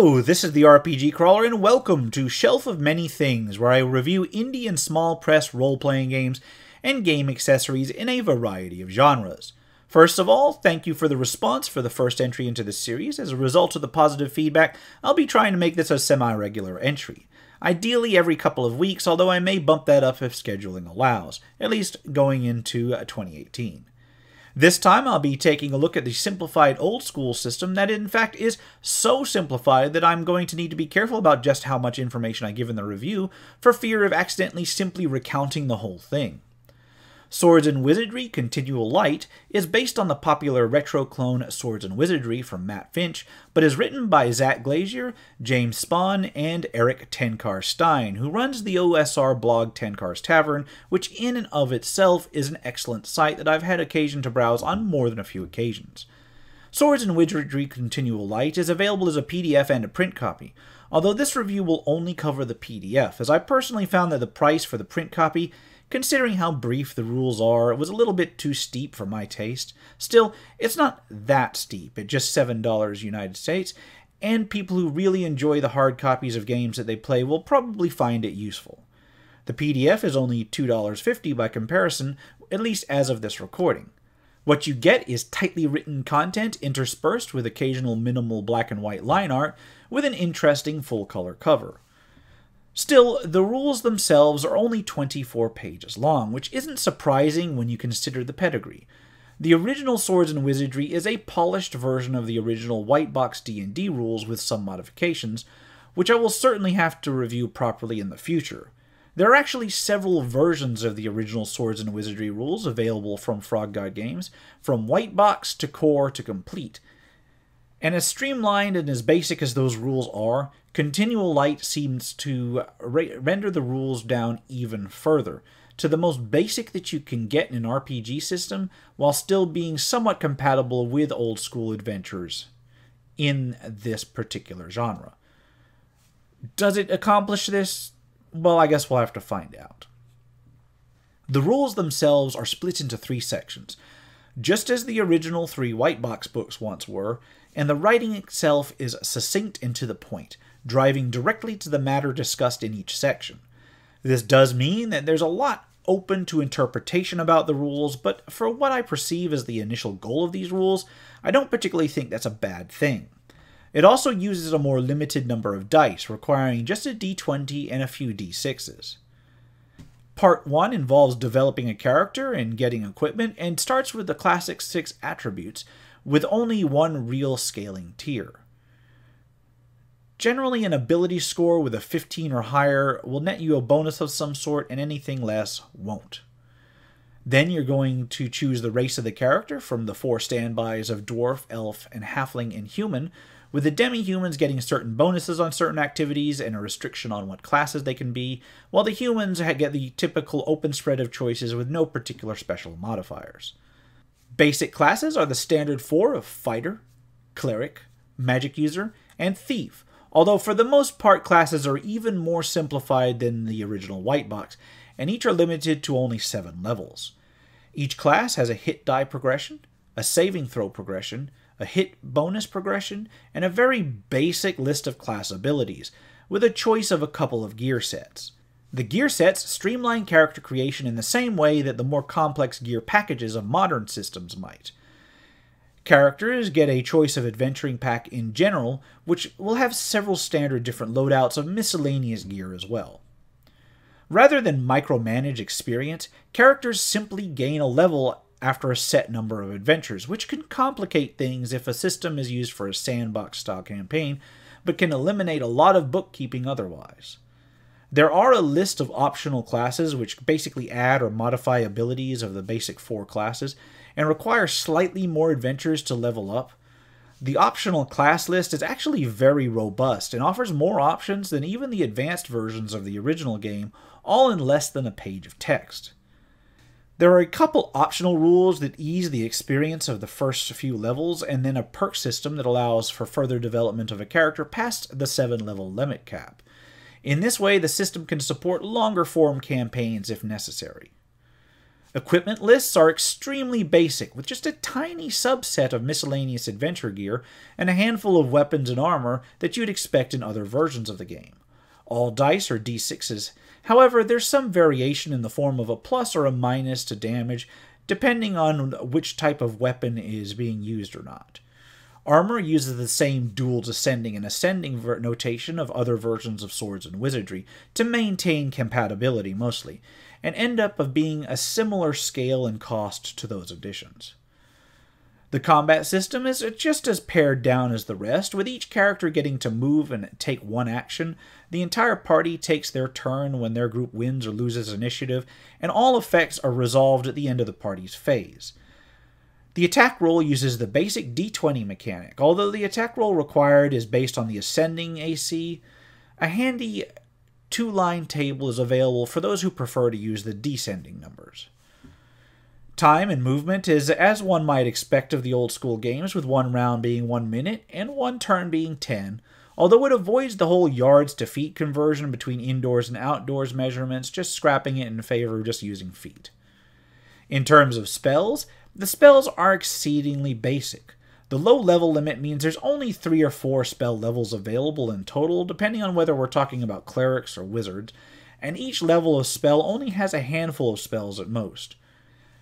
Hello, this is the RPG Crawler, and welcome to Shelf of Many Things, where I review indie and small press role-playing games and game accessories in a variety of genres. First of all, thank you for the response for the first entry into this series. As a result of the positive feedback, I'll be trying to make this a semi-regular entry. Ideally every couple of weeks, although I may bump that up if scheduling allows, at least going into 2018. This time I'll be taking a look at the simplified old school system that in fact is so simplified that I'm going to need to be careful about just how much information I give in the review for fear of accidentally simply recounting the whole thing. Swords and Wizardry Continual Light is based on the popular retro clone Swords and Wizardry from Matt Finch, but is written by Zach Glazier, James Spahn, and Eric Tenkar Stein, who runs the OSR blog Tenkar's Tavern, which in and of itself is an excellent site that I've had occasion to browse on more than a few occasions. Swords and Wizardry Continual Light is available as a PDF and a print copy, although this review will only cover the PDF, as I personally found that the price for the print copy, considering how brief the rules are, it was a little bit too steep for my taste. Still, it's not that steep at just $7 United States, and people who really enjoy the hard copies of games that they play will probably find it useful. The PDF is only $2.50 by comparison, at least as of this recording. What you get is tightly written content interspersed with occasional minimal black and white line art with an interesting full-color cover. Still, the rules themselves are only 24 pages long, which isn't surprising when you consider the pedigree. The original Swords and Wizardry is a polished version of the original white box D&D rules with some modifications, which I will certainly have to review properly in the future. There are actually several versions of the original Swords and Wizardry rules available from Frog God Games, from white box to core to complete. And as streamlined and as basic as those rules are, Continual Light seems to render the rules down even further, to the most basic that you can get in an RPG system, while still being somewhat compatible with old school adventures in this particular genre. Does it accomplish this? Well, I guess we'll have to find out. The rules themselves are split into 3 sections, just as the original 3 white box books once were, and the writing itself is succinct and to the point, driving directly to the matter discussed in each section. This does mean that there's a lot open to interpretation about the rules, but for what I perceive as the initial goal of these rules, I don't particularly think that's a bad thing. It also uses a more limited number of dice, requiring just a d20 and a few d6s. Part 1 involves developing a character and getting equipment, and starts with the classic 6 attributes, with only one real scaling tier. Generally, an ability score with a 15 or higher will net you a bonus of some sort, and anything less won't. Then you're going to choose the race of the character from the 4 standbys of Dwarf, Elf, and Halfling and Human, with the demi-humans getting certain bonuses on certain activities and a restriction on what classes they can be, while the humans get the typical open spread of choices with no particular special modifiers. Basic classes are the standard 4 of Fighter, Cleric, Magic User, and Thief, although for the most part classes are even more simplified than the original white box, and each are limited to only 7 levels. Each class has a hit die progression, a saving throw progression, a hit bonus progression, and a very basic list of class abilities, with a choice of a couple of gear sets. The gear sets streamline character creation in the same way that the more complex gear packages of modern systems might. Characters get a choice of adventuring pack in general, which will have several standard different loadouts of miscellaneous gear as well. Rather than micromanage experience, characters simply gain a level after a set number of adventures, which can complicate things if a system is used for a sandbox-style campaign, but can eliminate a lot of bookkeeping otherwise. There are a list of optional classes which basically add or modify abilities of the basic 4 classes, and require slightly more adventures to level up. The optional class list is actually very robust, and offers more options than even the advanced versions of the original game, all in less than a page of text. There are a couple optional rules that ease the experience of the first few levels, and then a perk system that allows for further development of a character past the 7-level limit cap. In this way, the system can support longer form campaigns if necessary. Equipment lists are extremely basic, with just a tiny subset of miscellaneous adventure gear and a handful of weapons and armor that you'd expect in other versions of the game. All dice are d6s, however there's some variation in the form of a plus or a minus to damage, depending on which type of weapon is being used or not. Armor uses the same dual descending and ascending notation of other versions of Swords and Wizardry to maintain compatibility mostly, and end up being a similar scale and cost to those editions. The combat system is just as pared down as the rest, with each character getting to move and take one action. The entire party takes their turn when their group wins or loses initiative, and all effects are resolved at the end of the party's phase. The attack roll uses the basic d20 mechanic, although the attack roll required is based on the ascending AC. A handy two-line table is available for those who prefer to use the descending numbers. Time and movement is as one might expect of the old school games, with one round being 1 minute and one turn being 10, although it avoids the whole yards to feet conversion between indoors and outdoors measurements, just scrapping it in favor of just using feet. In terms of spells, the spells are exceedingly basic. The low level limit means there's only 3 or 4 spell levels available in total, depending on whether we're talking about clerics or wizards, and each level of spell only has a handful of spells at most.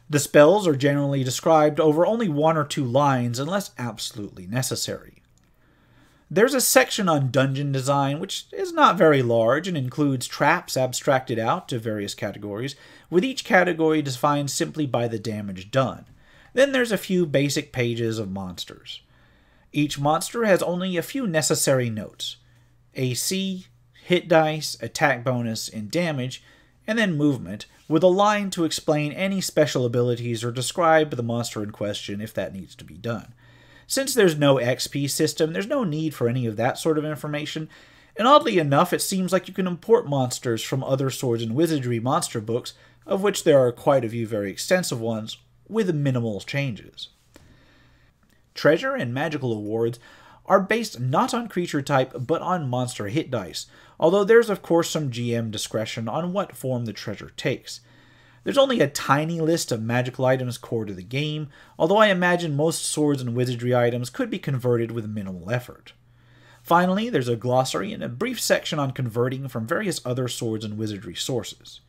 The spells are generally described over only 1 or 2 lines unless absolutely necessary. There's a section on dungeon design which is not very large and includes traps abstracted out to various categories, with each category defined simply by the damage done. Then there's a few basic pages of monsters. Each monster has only a few necessary notes: AC, hit dice, attack bonus, and damage, and then movement, with a line to explain any special abilities or describe the monster in question if that needs to be done. Since there's no XP system, there's no need for any of that sort of information, and oddly enough, it seems like you can import monsters from other Swords and Wizardry monster books, of which there are quite a few very extensive ones, with minimal changes. Treasure and magical awards are based not on creature type, but on monster hit dice, although there's of course some GM discretion on what form the treasure takes. There's only a tiny list of magical items core to the game, although I imagine most Swords and Wizardry items could be converted with minimal effort. Finally, there's a glossary and a brief section on converting from various other Swords and Wizardry sources.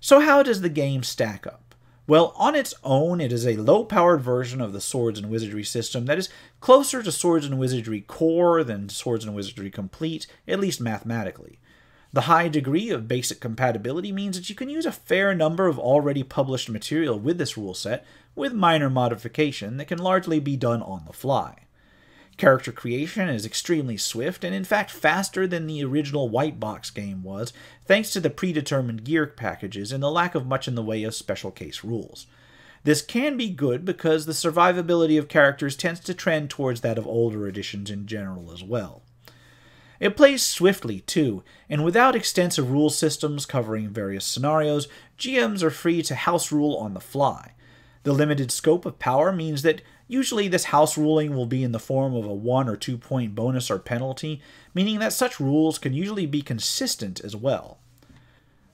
So how does the game stack up? Well, on its own, it is a low-powered version of the Swords and Wizardry system that is closer to Swords and Wizardry Core than Swords and Wizardry Complete, at least mathematically. The high degree of basic compatibility means that you can use a fair number of already published material with this rule set, with minor modification that can largely be done on the fly. Character creation is extremely swift, and in fact faster than the original white box game was, thanks to the predetermined gear packages and the lack of much in the way of special case rules. This can be good because the survivability of characters tends to trend towards that of older editions in general as well. It plays swiftly too, and without extensive rule systems covering various scenarios, GMs are free to house rule on the fly. The limited scope of power means that usually this house ruling will be in the form of a 1 or 2 point bonus or penalty, meaning that such rules can usually be consistent as well.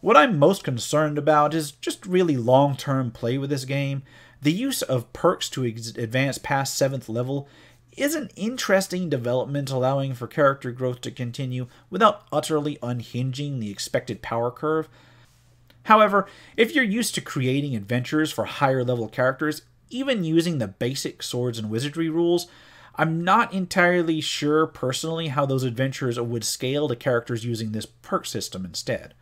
What I'm most concerned about is just really long-term play with this game. The use of perks to advance past 7th level is an interesting development, allowing for character growth to continue without utterly unhinging the expected power curve. However, if you're used to creating adventures for higher level characters, even using the basic Swords and Wizardry rules, I'm not entirely sure personally how those adventures would scale to characters using this perk system instead.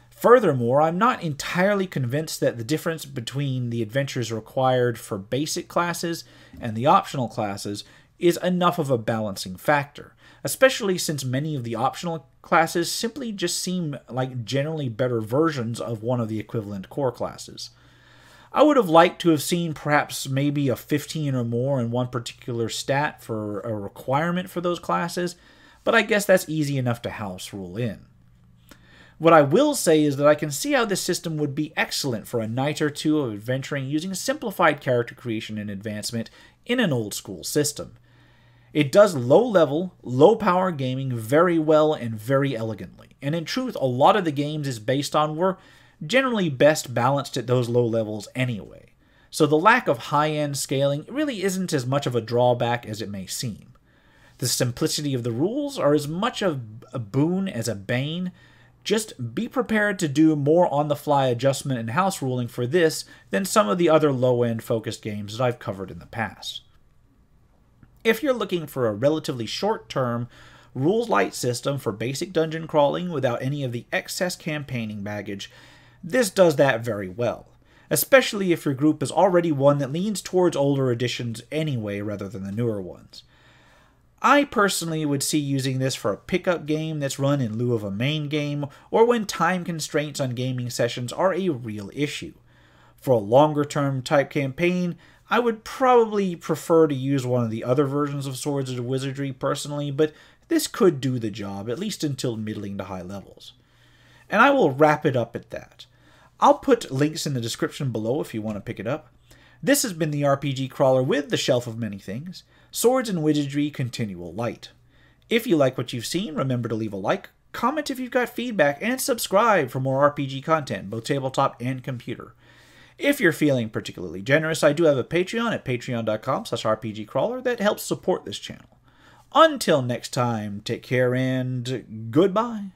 Furthermore, I'm not entirely convinced that the difference between the adventures required for basic classes and the optional classes is enough of a balancing factor, especially since many of the optional classes simply just seem like generally better versions of one of the equivalent core classes. I would have liked to have seen perhaps maybe a 15 or more in one particular stat for a requirement for those classes, but I guess that's easy enough to house rule in. What I will say is that I can see how this system would be excellent for a night or two of adventuring using simplified character creation and advancement in an old school system. It does low-level, low-power gaming very well and very elegantly, and in truth a lot of the games it's based on were generally best balanced at those low levels anyway, so the lack of high-end scaling really isn't as much of a drawback as it may seem. The simplicity of the rules are as much of a boon as a bane. Just be prepared to do more on-the-fly adjustment and house ruling for this than some of the other low-end focused games that I've covered in the past. If you're looking for a relatively short-term, rules-light system for basic dungeon crawling without any of the excess campaigning baggage, this does that very well, especially if your group is already one that leans towards older editions anyway rather than the newer ones. I personally would see using this for a pickup game that's run in lieu of a main game, or when time constraints on gaming sessions are a real issue. For a longer-term type campaign, I would probably prefer to use one of the other versions of Swords of Wizardry personally, but this could do the job, at least until middling to high levels. And I will wrap it up at that. I'll put links in the description below if you want to pick it up. This has been the RPG Crawler with the Shelf of Many Things, Swords and Wizardry Continual Light. If you like what you've seen, remember to leave a like, comment if you've got feedback, and subscribe for more RPG content, both tabletop and computer. If you're feeling particularly generous, I do have a Patreon at patreon.com/rpgcrawler that helps support this channel. Until next time, take care and goodbye.